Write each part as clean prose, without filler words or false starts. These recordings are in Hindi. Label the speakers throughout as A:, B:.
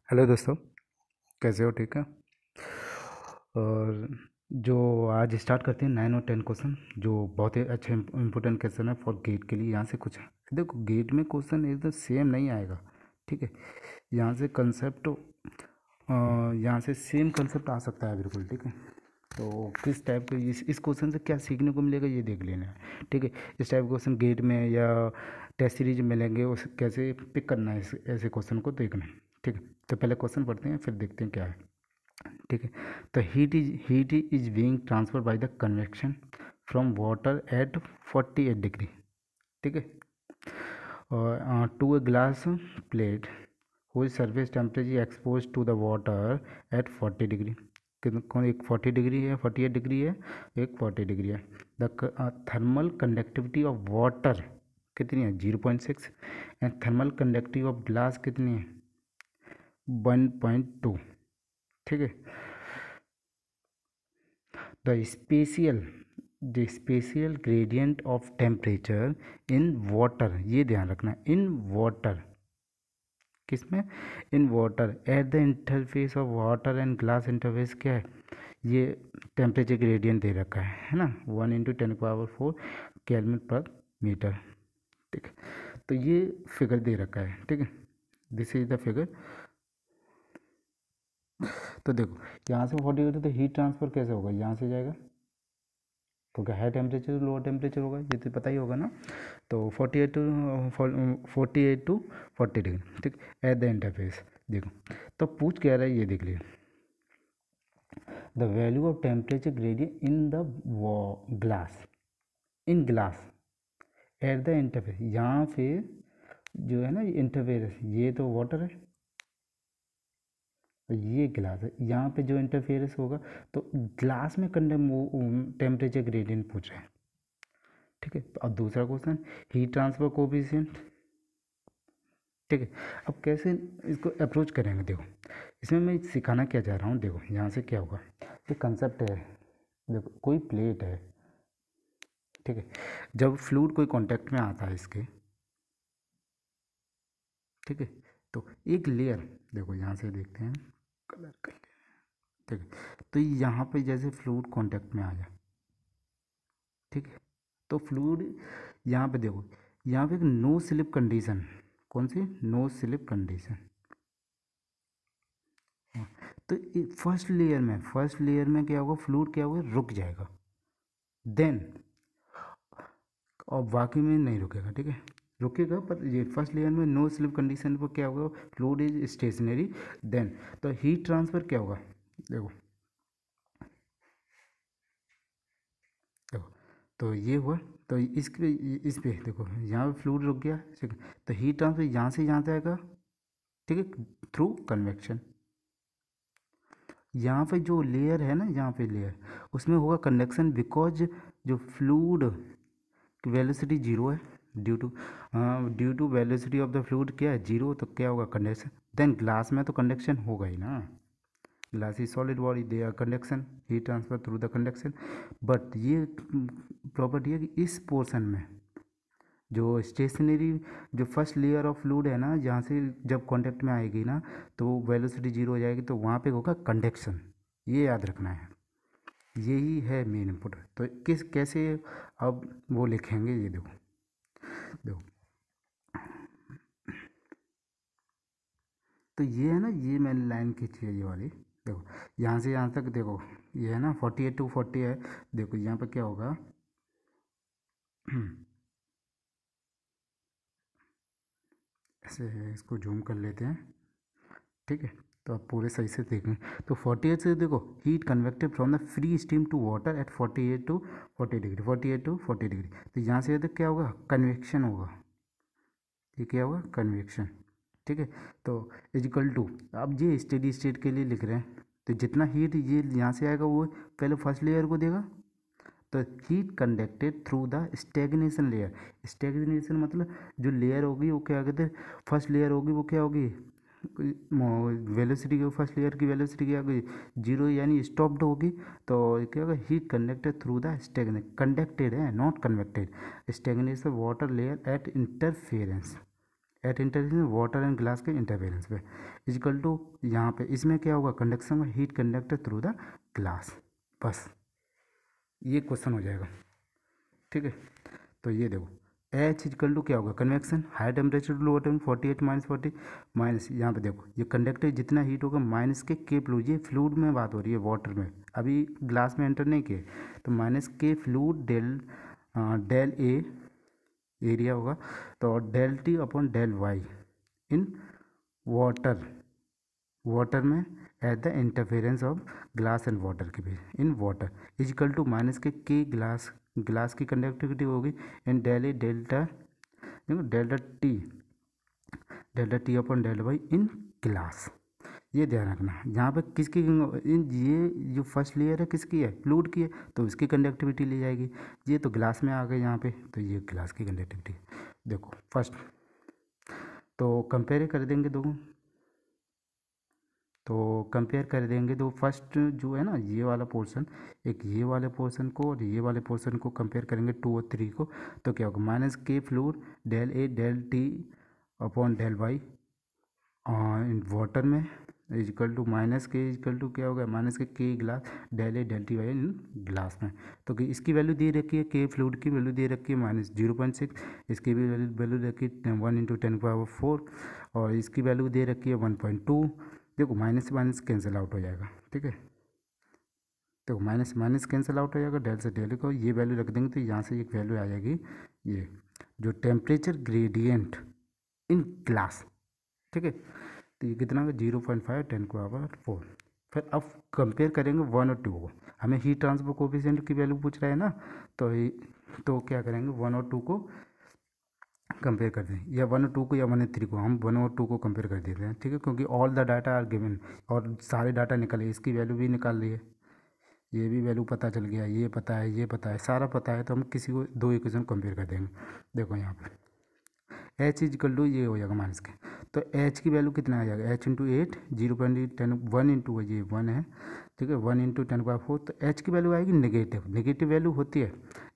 A: हेलो दोस्तों, कैसे हो? ठीक है। और जो आज स्टार्ट करते हैं 9 और 10 क्वेश्चन, जो बहुत ही अच्छे इंपॉर्टेंट क्वेश्चन है फॉर गेट के लिए। यहाँ से कुछ देखो, गेट में क्वेश्चन एकदम सेम नहीं आएगा। ठीक है, यहाँ से कंसेप्ट यहाँ से सेम कंसेप्ट आ सकता है बिल्कुल। ठीक है, तो किस टाइप के इस क्वेश्चन से क्या सीखने को मिलेगा ये देख लेना है। ठीक है, इस टाइप के क्वेश्चन गेट में या टेस्ट सीरीज में मिलेंगे, उस कैसे पिक करना है ऐसे क्वेश्चन को देखना है। ठीक है, तो पहले क्वेश्चन पढ़ते हैं फिर देखते हैं क्या है। ठीक है, तो heat is being transfer by the convection from water at 48 degree. ठीक है, और टू ए ग्लास प्लेट हुई surface temperature expose to the water at 40 degree. कौन? एक 40 डिग्री है, 48 डिग्री है, एक 40 डिग्री है। The thermal conductivity of water कितनी है? 0.6। And thermal conductivity of glass कितनी है? 1.2। ठीक है, the spatial the spatial gradient of temperature in water, ये ध्यान रखना, इन वाटर, किसमें? In water at the interface of water and glass interface क्या है? ये टेम्परेचर ग्रेडियंट दे रखा है ना, 1 × 10⁴ केल्विन पर मीटर। ठीक है, तो ये फिगर दे रखा है। ठीक है, दिस इज द फिगर। तो देखो, यहाँ से 40 तो हीट ट्रांसफर कैसे होगा? यहाँ से जाएगा क्योंकि हाई टेम्परेचर लोअर टेम्परेचर होगा, ये तो पता ही होगा ना। तो 48 टू 40 डिग्री। ठीक, एट द इंटरफेस। देखो, तो पूछ क्या रहा है ये देख लिया। The value of temperature gradient in the glass, in glass eight the interface. यहाँ पे जो है ना इंटरफेस, ये तो वाटर है और ये ग्लास है। यहाँ पे जो इंटरफेरेंस होगा तो ग्लास में टेम्परेचर ग्रेडियंट पूछ रहे हैं। ठीक है, अब दूसरा क्वेश्चन, हीट ट्रांसफर कोफिशिएंट। ठीक है, अब कैसे इसको अप्रोच करेंगे? देखो, इसमें मैं सिखाना क्या चाह रहा हूँ। देखो यहाँ से क्या होगा, ये कंसेप्ट है। देखो, कोई प्लेट है। ठीक है, जब फ्लूइड कोई कांटेक्ट में आता है इसके, ठीक है, तो एक लेयर, देखो यहाँ से देखते हैं, कलर कर लेते हैं। ठीक है, तो यहाँ पे जैसे फ्लूइड कांटेक्ट में आ जाए, ठीक है, तो फ्लूइड यहाँ पे देखो, यहाँ पे एक नो स्लिप कंडीशन, कौन सी? No slip condition. तो फर्स्ट लेयर में क्या होगा? फ्लूइड क्या होगा? रुक जाएगा। देन, और बाकी में नहीं रुकेगा। ठीक है, रुकेगा पर ये फर्स्ट लेयर में नो स्लिप कंडीशन पर क्या होगा? Fluid is stationary. देन तो हीट ट्रांसफर क्या होगा? देखो देखो, तो ये हुआ। तो इस पे देखो, यहाँ पे फ्लूइड रुक गया। ठीक है, तो हीट ट्रांसफर यहाँ से यहाँ जाएगा। ठीक है, थ्रू कन्वेक्शन। यहाँ पे जो लेयर है ना, यहाँ पे लेयर, उसमें होगा कंडक्शन, बिकॉज जो फ्लूइड की वेलोसिटी जीरो है, due to velocity of the fluid क्या है? जीरो। तो क्या होगा? कंडक्शन। देन ग्लास में तो कंडक्शन होगा ही ना, glass is solid body, they are conduction, heat transfer through the conduction. But ये प्रॉपर्टी है कि इस पोर्शन में जो स्टेशनरी, जो फर्स्ट लेयर ऑफ फ्लूइड है ना, जहाँ से जब कांटेक्ट में आएगी ना तो वेलोसिटी जीरो हो जाएगी, तो वहाँ पे होगा कंडक्शन। ये याद रखना है, यही है मेन इनपुट। तो किस कैसे अब वो लिखेंगे, ये देखो। देखो, तो ये है ना, ये मैंने लाइन खींची है, ये वाली। देखो, यहाँ से यहाँ तक देखो, ये है ना 48 टू 40 है। देखो यहाँ पर क्या होगा, ऐसे है, इसको जूम कर लेते हैं। ठीक है, तो आप पूरे सही से देखें। तो 48 से देखो, heat convected from the free steam to water at 48 to 40 degree, 48 to 40 degree. तो यहाँ से तो क्या होगा? कन्वेक्शन होगा। ये क्या होगा? कन्वेक्शन। ठीक है, तो इजिकल टू, अब ये स्टेडी स्टेट के लिए लिख रहे हैं, तो जितना हीट ये यहाँ से आएगा वो पहले फर्स्ट लेयर को देगा। तो heat conducted through the stagnation layer. Stagnation मतलब जो लेयर होगी वो क्या कहते हैं? फर्स्ट लेयर होगी वो क्या होगी? वेलोसिटी, फर्स्ट लेयर की वेलोसिटी क्या होगी? जीरो, यानी स्टॉप्ड होगी। तो क्या होगा? Heat conducted through the stagnant, conducted है not convected, stagnation water layer at interference. At interference water and glass के इंटरफेरेंस पे इजिकल टू यहाँ पे इसमें क्या होगा, कंडक्शन में heat conductor through the glass. बस ये क्वेश्चन हो जाएगा, ठीक है। तो ये देखो एच इजकल टू क्या होगा, convection, high temperature to low temperature 48 -40 minus, यहाँ पे देखो ये कंडक्टर जितना हीट होगा माइनस के फ्लूइड, ये फ्लूइड में बात हो रही है, वाटर में अभी ग्लास में एंटर नहीं किए, तो माइनस के फ्लूइड डेल ए एरिया होगा, तो del T upon del Y in water, water में at the interference of glass and water के बीच in water equal to minus के ग्लास, ग्लास की कंडक्टिविटी होगी इन डेल डेल्टा, देखो delta T upon delta Y in glass. ये ध्यान रखना यहाँ पे किसकी, इन ये जो फर्स्ट लेयर है किसकी है, फ्लूइड की है, तो इसकी कंडक्टिविटी ली जाएगी। ये तो ग्लास में आ गए यहाँ पे, तो ये ग्लास की कंडक्टिविटी। देखो फर्स्ट तो कंपेयर कर देंगे दोनों, तो कंपेयर कर देंगे तो फर्स्ट जो है ना ये वाला पोर्शन, एक ये वाले पोर्शन को और ये वाले पोर्शन को कंपेयर करेंगे 2 और 3 को, तो क्या होगा, माइनस के fluid del A del T upon del Y in water में इजिकल टू माइनस के इजिकल टू क्या होगा, माइनस के glass del A del T Y in glass में। तो कि इसकी वैल्यू दे रखी है, के फ्लूइड की वैल्यू दे रखी है -0.6, इसकी भी वैल्यू रखी है 1 × 10⁴, और इसकी वैल्यू दे रखी है 1.2। देखो माइनस से माइनस कैंसिल आउट हो जाएगा, ठीक है। देखो माइनस माइनस कैंसिल आउट हो जाएगा, डेल से डेल को ये वैल्यू रख देंगे, तो यहाँ से एक वैल्यू आ जाएगी, ये जो टेम्परेचर ग्रेडियंट इन ग्लास, ठीक है। तो ये कितना होगा 0.5 10⁴। फिर अब कंपेयर करेंगे 1 और 2 को, हमें हीट ट्रांसफर कोफिशिएंट की वैल्यू पूछ रहा है ना, तो क्या करेंगे 1 और 2 को कंपेयर कर दें, या 1 और 2 को या 1 और 3 को, हम 1 और 2 को कंपेयर कर देते हैं, ठीक है, क्योंकि all the data are given और सारे डाटा निकले, इसकी वैल्यू भी निकाल ली है, ये भी वैल्यू पता चल गया, ये पता है, ये पता है, सारा पता है, तो हम किसी को 2 इक्वेशन कंपेयर कर देंगे। देखो यहाँ पे एच इजिकल टू ये हो जाएगा माइनस के, तो एच की वैल्यू कितना आ जाएगा, एच इंटू 8 0.10 1 इंटू ये 1 है, ठीक है, 1 × 10⁴, तो एच की वैल्यू आएगी नेगेटिव, नेगेटिव वैल्यू होती है,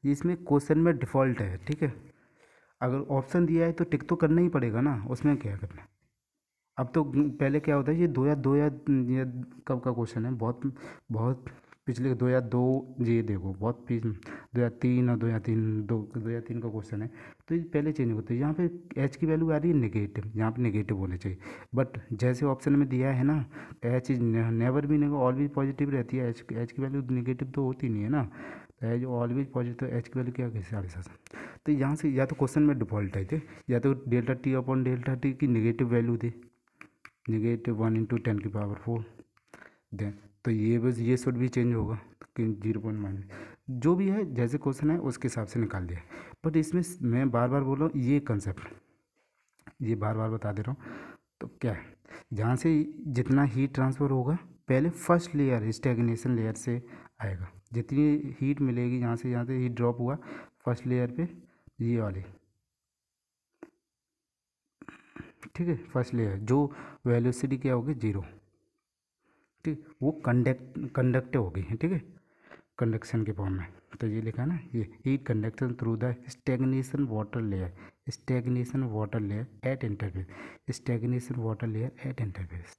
A: ये इसमें क्वेश्चन में डिफ़ॉल्ट है, ठीक है। अगर ऑप्शन दिया है तो टिक तो करना ही पड़ेगा ना, उसमें क्या करना है। अब तो पहले क्या होता है, ये 2002 कब का क्वेश्चन है, बहुत बहुत पिछले 2002, ये देखो बहुत 2003 और 2003 का क्वेश्चन है, तो ये पहले चेंज होता है। यहाँ पे एच की वैल्यू आ रही है नेगेटिव, यहाँ पे नेगेटिव होने चाहिए, बट जैसे ऑप्शन में दिया है ना, एच इज नेवर भी नेगेटिव, ऑलवेज पॉजिटिव रहती है, एच की वैल्यू नेगेटिव तो होती नहीं है ना, एच ऑलवेज पॉजिटिव, तो एच की वैल्यू क्या है 7.5। तो यहाँ से या तो क्वेश्चन में डिफॉल्ट है थे, या तो delta T upon delta T की नेगेटिव वैल्यू दे, -1 × 10⁴, देन तो ये बस ये शुड भी चेंज होगा कि 0., जो भी है जैसे क्वेश्चन है उसके हिसाब से निकाल दिया। बट इसमें मैं बार बार बोल रहा हूँ, ये कंसेप्ट ये बार बार बता दे रहा हूँ, तो क्या है, जहाँ से जितना हीट ट्रांसफ़र होगा पहले फर्स्ट लेयर स्टैग्नेशन लेयर से आएगा, जितनी हीट मिलेगी यहाँ से हीट ड्रॉप हुआ फर्स्ट लेयर पे, ये वाली, ठीक है, फर्स्ट लेयर जो वेलोसिटी क्या होगी 0, ठीक, वो कंडक्टिव हो गई है, ठीक है, कंडक्शन के फॉर्म में। तो ये लिखा है ना, ये heat conduction through the stagnation water layer, stagnation water layer at interface, stagnation water layer at interface,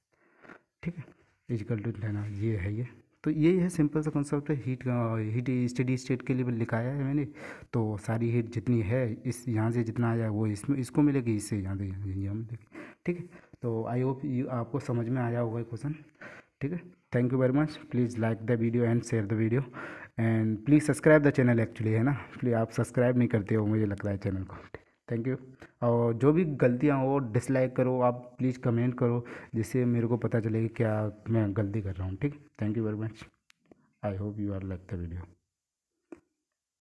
A: ठीक है, इजिकल टू लेना, ये है ये। तो ये है सिंपल सा कॉन्सेप्ट है, हीट स्टेडी स्टेट के लिए लिखाया है मैंने, तो सारी हीट जितनी है इस यहाँ से जितना आया वो इसमें इसको मिलेगी, इससे यहाँ से यहाँ मिलेगी, ठीक है। तो आई होप आपको समझ में आया होगा क्वेश्चन, ठीक है। Thank you very much, please like the video and share the video, and please subscribe the channel, actually है ना, प्लीज़ आप सब्सक्राइब नहीं करते हो मुझे लग रहा है चैनल को, थैंक यू। और जो भी गलतियाँ हो डिसलाइक करो आप, प्लीज़ कमेंट करो, जिससे मेरे को पता चले कि क्या मैं गलती कर रहा हूँ, ठीक। Thank you very much, I hope you are like the video.